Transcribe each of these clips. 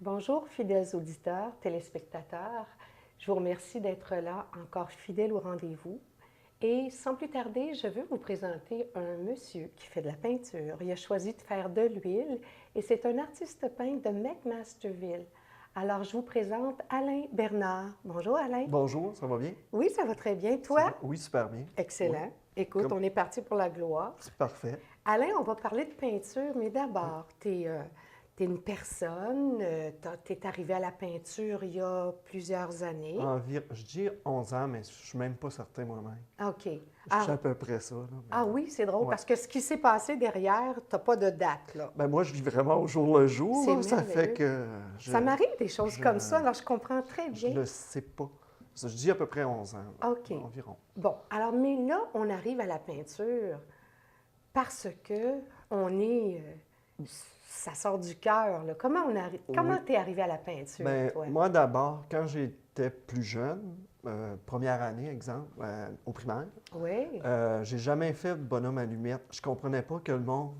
Bonjour, fidèles auditeurs, téléspectateurs. Je vous remercie d'être là, encore fidèles au rendez-vous. Et sans plus tarder, je veux vous présenter un monsieur qui fait de la peinture. Il a choisi de faire de l'huile et c'est un artiste peintre de McMasterville. Alors, je vous présente Alain Bernard. Bonjour, Alain. Bonjour, ça va bien? Oui, ça va très bien. Ça va? Toi? Oui, super bien. Excellent. Oui, Écoute, comme... on est parti pour la gloire. C'est parfait. Alain, on va parler de peinture, mais Oui. d'abord, tu es, une personne, tu es arrivé à la peinture il y a plusieurs années. Je dis 11 ans, mais je ne suis même pas certain moi-même. OK. Je suis à peu près ça. Là, Ah oui, c'est drôle, ouais. parce que ce qui s'est passé derrière, tu n'as pas de date, là. Ben, moi, je vis vraiment au jour le jour. C'est Là, ça fait merveilleux. que Ça m'arrive des choses je, comme ça, alors je comprends très je bien. le sais pas. Je dis à peu près 11 ans, là, OK. environ. Bon, alors, mais là, on arrive à la peinture parce que on est... ça sort du cœur, là. Comment Oui. t'es arrivé à la peinture, Ben, toi? moi, d'abord, quand j'étais plus jeune, première année, exemple, au primaire, Oui. j'ai jamais fait de bonhomme allumette. Je comprenais pas que le monde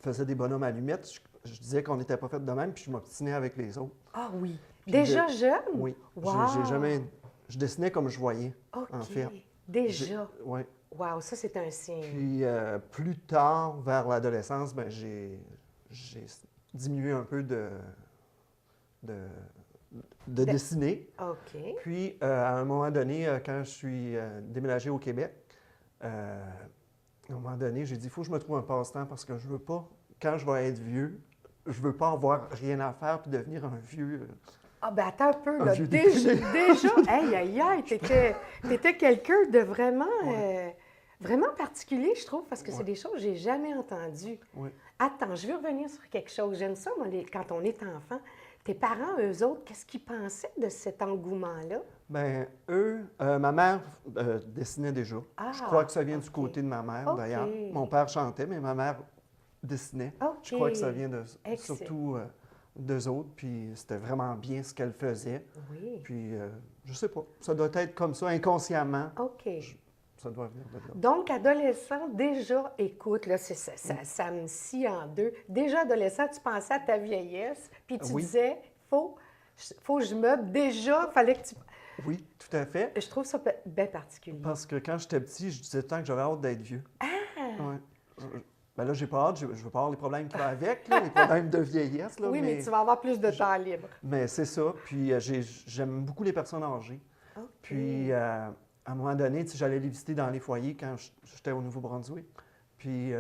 faisait des bonhommes allumettes. Je disais qu'on n'était pas fait de même, puis je m'obstinais avec les autres. Ah oui. Puis Déjà jeune? oui, Wow! j'ai jamais... Je dessinais comme je voyais, OK. en fait. Déjà. Oui. Wow, ça, c'est un signe. Puis plus tard, vers l'adolescence, ben, j'ai diminué un peu de dessiner. OK. Puis, à un moment donné, quand je suis déménagé au Québec, à un moment donné, j'ai dit, il faut que je me trouve un passe-temps parce que je veux pas, quand je vais être vieux, je veux pas avoir rien à faire puis devenir un vieux... Ah, ben attends un peu, Un là. vieux Déjà, déprimé. aïe, aïe, aïe, t'étais quelqu'un de vraiment, Ouais. vraiment particulier, je trouve, parce que c'est Ouais. des choses que j'ai jamais entendues. Oui. Attends, je veux revenir sur quelque chose. J'aime ça, moi, quand on est enfant. Tes parents, eux autres, qu'est-ce qu'ils pensaient de cet engouement-là? Ben eux, ma mère dessinait déjà. Ah, Je crois que ça vient du OK. côté de ma mère, OK. d'ailleurs. Mon père chantait, mais ma mère dessinait. OK. Je crois que ça vient Excellent. surtout d'eux autres, puis c'était vraiment bien ce qu'elle faisait. Oui. Puis, je sais pas, ça doit être comme ça, inconsciemment, OK. ça doit venir de là. Donc, adolescent, déjà, écoute, là, ça me scie en deux. Déjà, adolescent, tu pensais à ta vieillesse, puis tu Oui. disais, faut que je meuble. Déjà, fallait que tu... Oui, tout à fait. Je trouve ça bien particulier. Parce que quand j'étais petit, je disais tant que j'avais hâte d'être vieux. Ah! Ouais. Ben là, j'ai pas hâte, je veux pas avoir les problèmes qui vont avec, là, les problèmes de vieillesse. Là, Oui, mais tu vas avoir plus de temps libre. Mais c'est ça. Puis j'aime beaucoup les personnes âgées. OK. Puis à un moment donné, tu sais, j'allais les visiter dans les foyers quand j'étais au Nouveau-Brunswick. Puis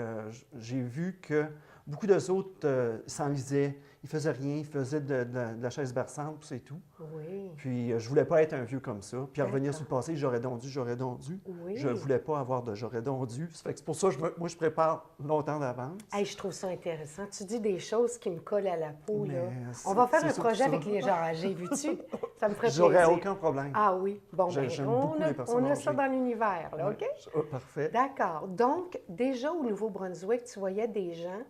j'ai vu que beaucoup d'eux autres s'enlisaient. Ils faisaient rien, ils faisaient de la chaise berçante, puis c'est tout. Oui. Puis je voulais pas être un vieux comme ça. Puis revenir D'accord. sur le passé, j'aurais donc dû, j'aurais donc dû. Oui. Je voulais pas avoir de j'aurais donc dû. Ça fait que c'est pour ça que moi, je prépare longtemps d'avance. Hey, je trouve ça intéressant. Tu dis des choses qui me collent à la peau, là. Mais On va faire c'est un surtout projet ça. avec les gens âgés, vu-tu? Ça me ferait J'aurais plaisir. aucun problème. Ah oui. Bon, ben, J'aime beaucoup les personnes on a ça âgées. dans l'univers, là, Ouais. OK? Parfait. D'accord. Donc, déjà au Nouveau-Brunswick, tu voyais des gens.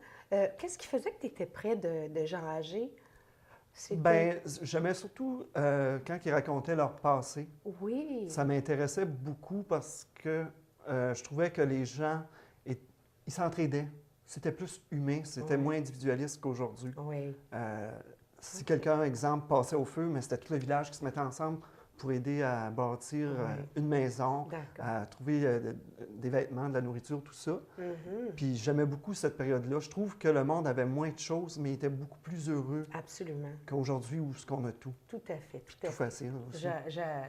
Qu'est-ce qui faisait que tu étais près de gens âgés? C'était... Ben, j'aimais surtout quand ils racontaient leur passé. Oui. Ça m'intéressait beaucoup parce que je trouvais que les gens, ils s'entraidaient. C'était plus humain, c'était Oui. moins individualiste qu'aujourd'hui. Oui. Si quelqu'un, exemple, passait au feu, mais c'était tout le village qui se mettait ensemble pour aider à bâtir Oui. une maison, D'accord. à trouver des vêtements, de la nourriture, tout ça. Mhm. Puis j'aimais beaucoup cette période-là. Je trouve que le monde avait moins de choses, mais était beaucoup plus heureux Absolument. qu'aujourd'hui où ce qu'on a tout. Tout à fait. Tout à Tout fait. facile aussi.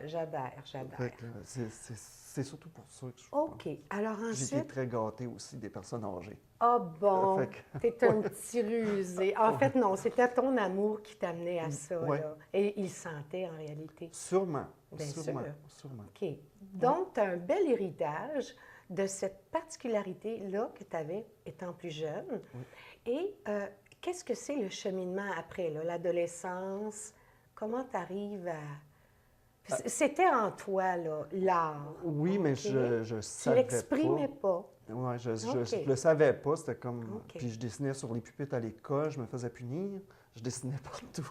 J'adhère. Fait que, c'est surtout pour ça que je OK. Alors J'ai été ensuite... très gâté aussi des personnes âgées. Ah bon, Fait que- t'es un petit rusé. En fait, non, c'était ton amour qui t'amenait à ça, Ouais. là. Et il le sentait en réalité. Sûrement. Bien sûrement. sûr. Sûrement. OK. Donc, tu as un bel héritage de cette particularité-là que tu avais étant plus jeune. Oui. Et qu'est-ce que c'est le cheminement après, là, l'adolescence? Comment tu arrives à... C'était en toi, là, l'art. Oui, mais OK? je Tu savais l'exprimais pas. Ouais, je OK. le savais pas. C'était comme. OK. Puis je dessinais sur les pupitres à l'école, je me faisais punir. Je dessinais partout.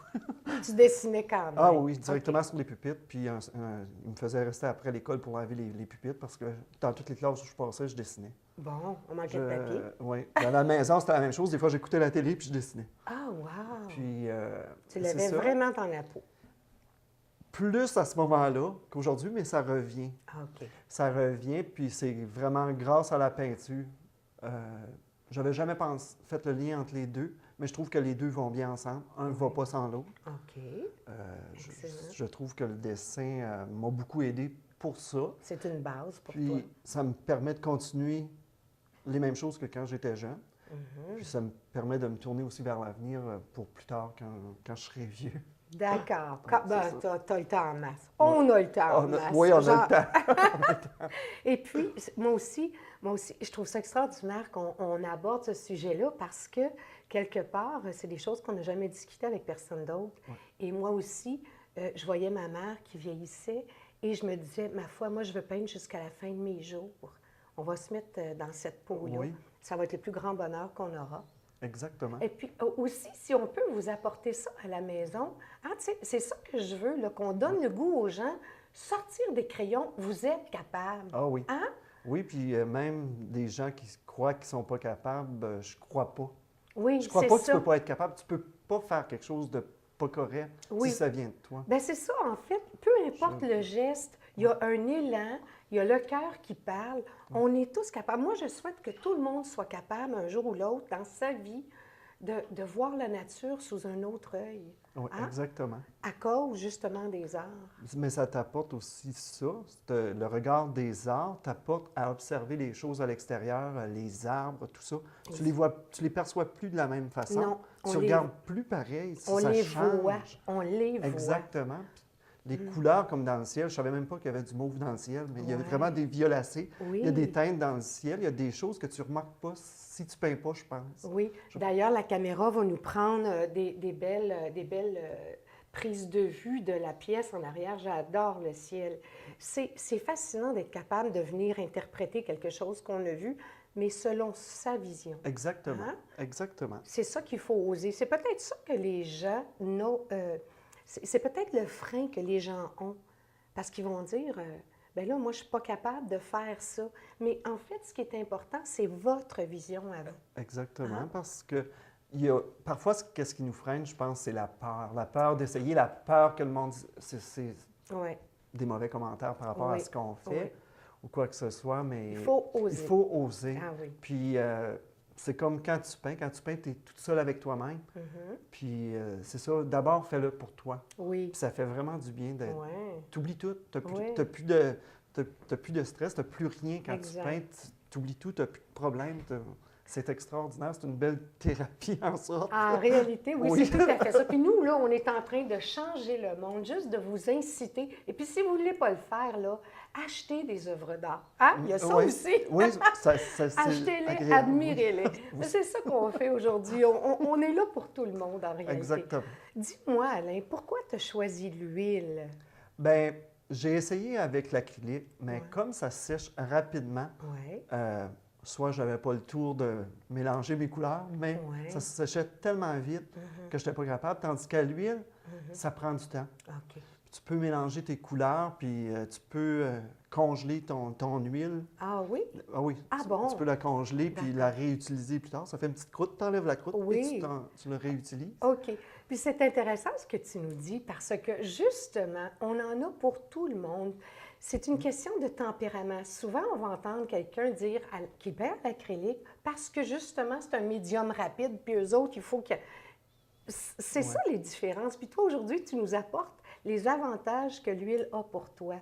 Tu dessinais quand même. Ah oui, directement OK. sur les pupitres. Puis il me faisait rester après l'école pour laver les pupitres parce que dans toutes les classes où je passais, je dessinais. Bon, on manquait de papier. Oui. Dans la maison, c'était la même chose. Des fois, j'écoutais la télé puis je dessinais. Ah, wow! Puis, Tu c'est l'avais ça. vraiment dans la peau. Plus à ce moment-là qu'aujourd'hui, mais ça revient. Ah, OK. Ça revient, puis c'est vraiment grâce à la peinture. J'avais jamais fait le lien entre les deux, mais je trouve que les deux vont bien ensemble. Un ne va pas sans l'autre. OK. Je trouve que le dessin m'a beaucoup aidé pour ça. C'est une base pour Puis toi. ça me permet de continuer les mêmes choses que quand j'étais jeune. Puis ça me permet de me tourner aussi vers l'avenir pour plus tard, quand je serai vieux. D'accord. c'est T'as le temps en masse. On a le temps en masse. Oui, on a Genre- le temps. Et puis, moi aussi, je trouve ça extraordinaire qu'on aborde ce sujet-là parce que, quelque part, c'est des choses qu'on n'a jamais discutées avec personne d'autre. Ouais. Et moi aussi, je voyais ma mère qui vieillissait et je me disais, ma foi, moi, je veux peindre jusqu'à la fin de mes jours. On va se mettre dans cette peau-là. Oui. Ça va être le plus grand bonheur qu'on aura. Exactement. Et puis aussi, si on peut vous apporter ça à la maison, hein, tu sais, c'est ça que je veux, là, qu'on donne le goût aux gens, sortir des crayons, vous êtes capable. Ah oui. Hein? Oui, puis même des gens qui croient qu'ils ne sont pas capables, je crois pas. Oui, Je crois c'est pas que tu ça. peux pas être capable. Tu peux pas faire quelque chose de pas correct Oui. si ça vient de toi. Bien, c'est ça, en fait. Peu importe le geste, il y a un élan, il y a le cœur qui parle. On est tous capables. Moi, je souhaite que tout le monde soit capable, un jour ou l'autre, dans sa vie, de voir la nature sous un autre œil. Oui, Hein? exactement. À cause, justement, des arts. Mais ça t'apporte aussi ça. Le regard des arts t'apporte à observer les choses à l'extérieur, les arbres, tout ça. Tu les perçois plus de la même façon. Non, on tu les- regardes plus pareil. On ça les change. voit. On les voit. Exactement. Puis les couleurs comme dans le ciel, je savais même pas qu'il y avait du mauve dans le ciel, mais il y a Ouais. vraiment des violacés. Oui. Il y a des teintes dans le ciel. Il y a des choses que tu remarques pas si tu peins pas, je pense. Oui. D'ailleurs, la caméra va nous prendre des belles prises de vue de la pièce en arrière. J'adore le ciel. C'est fascinant d'être capable de venir interpréter quelque chose qu'on a vu, mais selon sa vision. Exactement. Hein? Exactement. C'est ça qu'il faut oser. C'est peut-être ça que les gens n'ont... c'est peut-être le frein que les gens ont. Parce qu'ils vont dire, ben là, moi, je ne suis pas capable de faire ça. Mais en fait, ce qui est important, c'est votre vision à vous. Exactement. Hein? Parce que parfois, qu'est-ce qui nous freine, je pense, c'est la peur. La peur d'essayer, la peur que le monde... C'est Oui. des mauvais commentaires par rapport à Oui. ce qu'on fait Oui. ou quoi que ce soit, mais... Il faut oser. Il faut oser. Ah oui. Puis c'est comme quand tu peins. Quand tu peins, tu es toute seule avec toi-même. Mhm. Puis c'est ça, d'abord, fais-le pour toi. Oui. Puis ça fait vraiment du bien d'être... Oui. T'oublies tout. T'as plus, Ouais. t'as plus de stress, t'as plus rien quand Exact. tu peins. T'oublies tout, t'as plus de problème. C'est extraordinaire. C'est une belle thérapie en sorte. En réalité, oui, Oui. c'est tout à fait ça. Puis nous, là, on est en train de changer le monde, juste de vous inciter. Et puis, si vous ne voulez pas le faire, là, achetez des œuvres d'art. Ah, il y a ça Oui. aussi. Oui, c'est Achetez-les, agréable. admirez-les. C'est ça qu'on fait aujourd'hui. On est là pour tout le monde, en réalité. Exactement. Dis-moi, Alain, pourquoi tu as choisi l'huile? Bien, j'ai essayé avec l'acrylique, mais Ouais. comme ça sèche rapidement, Oui. soit je n'avais pas le tour de mélanger mes couleurs, mais Ouais. ça séchait tellement vite que je n'étais pas capable. Tandis qu'à l'huile, ça prend du temps. OK. Puis tu peux mélanger tes couleurs, puis tu peux congeler ton huile. Ah oui? Ah oui, Ah tu, bon? tu peux la congeler puis la réutiliser plus tard. Ça fait une petite croûte, tu enlèves la croûte, Oui. puis tu le réutilises. OK. Puis c'est intéressant ce que tu nous dis parce que justement, on en a pour tout le monde. C'est une question de tempérament. Souvent, on va entendre quelqu'un dire qu'il peint à l'acrylique parce que justement, c'est un médium rapide, puis eux autres, il faut que... C'est ça les différences. Puis toi, aujourd'hui, tu nous apportes les avantages que l'huile a pour toi.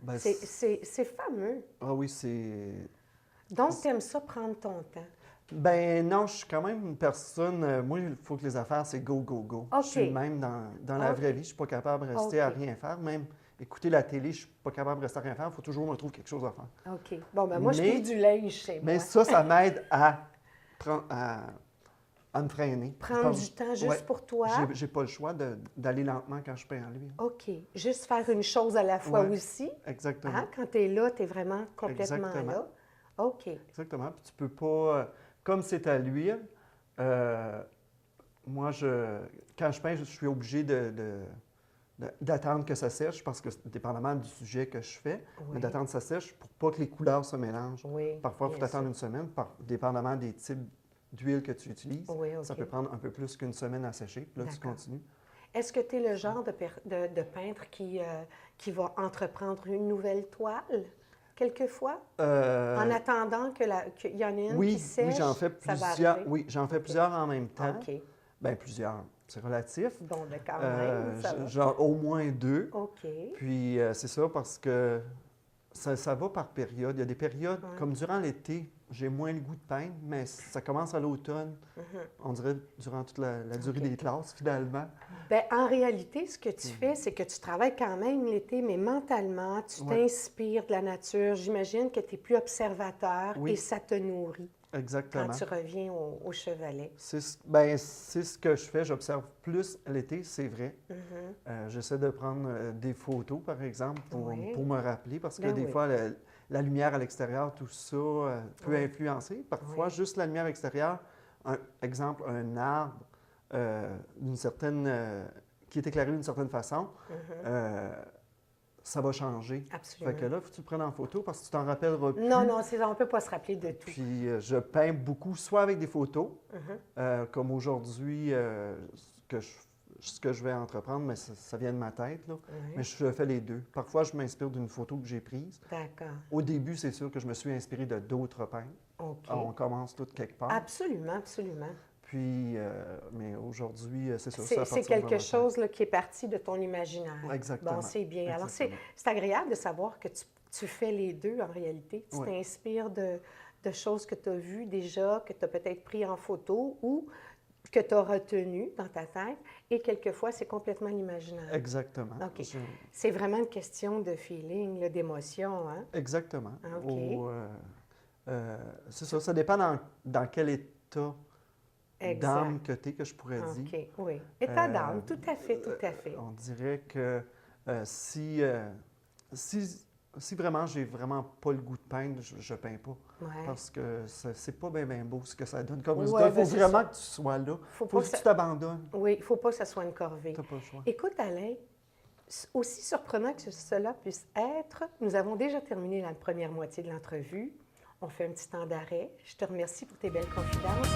Ben, C'est fameux. Ah oui, c'est... Donc, tu aimes ça prendre ton temps. Ben non, je suis quand même une personne... moi, il faut que les affaires, c'est go, go, go. OK. Je suis le même dans la OK. vraie vie. Je suis pas capable de rester à OK. rien faire. Même écouter la télé, je suis pas capable de rester à rien faire. Il faut toujours me trouver quelque chose à faire. OK. Bon, ben moi, je Mais- trouve du linge chez Mais moi. ça m'aide à me freiner. Prendre du temps juste Ouais. pour toi. J'ai pas le choix d'aller lentement quand je peins en l'huile. OK. Juste faire une chose à la fois Ouais. aussi. Exactement. Hein? Quand tu es là, tu es vraiment complètement Exactement. là. OK. Exactement. Puis tu peux pas... comme c'est à l'huile, moi, quand je peins, je suis obligé d'attendre que ça sèche, parce que dépendamment du sujet que je fais, mais Oui, d'attendre que ça sèche pour pas que les couleurs se mélangent. oui, Parfois, il faut bien attendre sûr. une semaine, dépendamment des types d'huile que tu utilises. Oui, Ça OK. peut prendre un peu plus qu'une semaine à sécher. Puis là, tu D'accord. continues. Est-ce que tu es le genre de peintre qui va entreprendre une nouvelle toile, quelquefois, en Euh, attendant qu'il y en ait une qui oui, oui, sèche? j'en fais Ça va plusieurs. arriver? Oui, j'en fais OK. plusieurs en même temps. OK. Bien, plusieurs, c'est relatif. Bon, ben quand même, ça va. Genre au moins 2. OK. Puis c'est ça parce que ça va par période. Il y a des périodes, Ouais. comme durant l'été, j'ai moins le goût de peindre, mais ça commence à l'automne, Mhm. on dirait durant toute la durée OK. des classes, finalement. Ben, en réalité, ce que tu fais, c'est que tu travailles quand même l'été, mais mentalement, tu Ouais. t'inspires de la nature. J'imagine que tu es plus observateur Oui. et ça te nourrit quand Exactement. tu reviens au chevalet. C'est ce que je fais. J'observe plus l'été, c'est vrai. Mhm. J'essaie de prendre des photos, par exemple, Oui. pour me rappeler, parce que Ben des oui. fois, la lumière à l'extérieur, tout ça peut Oui. influencer. Parfois, Oui. juste la lumière extérieure, exemple, un arbre d'une certaine, qui est éclairé d'une certaine façon, Mhm. ça va changer. Absolument. Fait que là, il faut que tu le prennes en photo parce que tu t'en rappelleras plus. Non, non, on ne peut pas se rappeler de tout. Puis je peins beaucoup, soit avec des photos, Mhm. comme aujourd'hui, ce que je vais entreprendre, mais ça vient de ma tête, là. Oui. Mais je fais les deux. Parfois, je m'inspire d'une photo que j'ai prise. D'accord. Au début, c'est sûr que je me suis inspiré de d'autres peintres. OK. On commence tout quelque part. Absolument, absolument. Puis, mais aujourd'hui, c'est ça. C'est appartient quelque vraiment chose là, qui est parti de ton imaginaire. Exactement. Bon, c'est bien. Alors, Exactement. c'est agréable de savoir que tu fais les deux en réalité. Tu Oui. t'inspires de choses que tu as vues déjà, que tu as peut-être pris en photo ou que tu as retenues dans ta tête. Et quelquefois, c'est complètement l'imaginaire. Exactement. OK. C'est vraiment une question de feeling, là, d'émotion, hein? Exactement. OK. C'est ça. Ça dépend dans quel état d'âme Exact. que tu es, que je pourrais dire. OK, oui. État Euh, d'âme, tout à fait, tout à fait. On dirait que si vraiment j'ai vraiment pas le goût de peindre, je peins pas. Ouais. Parce que c'est pas bien beau ce que ça donne comme Ouais, résultat. Il ben faut c'est vraiment ça. que tu sois là. Faut Il pas faut que que ça- tu t'abandonnes. Oui, il ne faut pas que ça soit une corvée. Tu n'as pas le choix. Écoute, Alain, aussi surprenant que cela puisse être, nous avons déjà terminé la première moitié de l'entrevue. On fait un petit temps d'arrêt. Je te remercie pour tes belles confidences.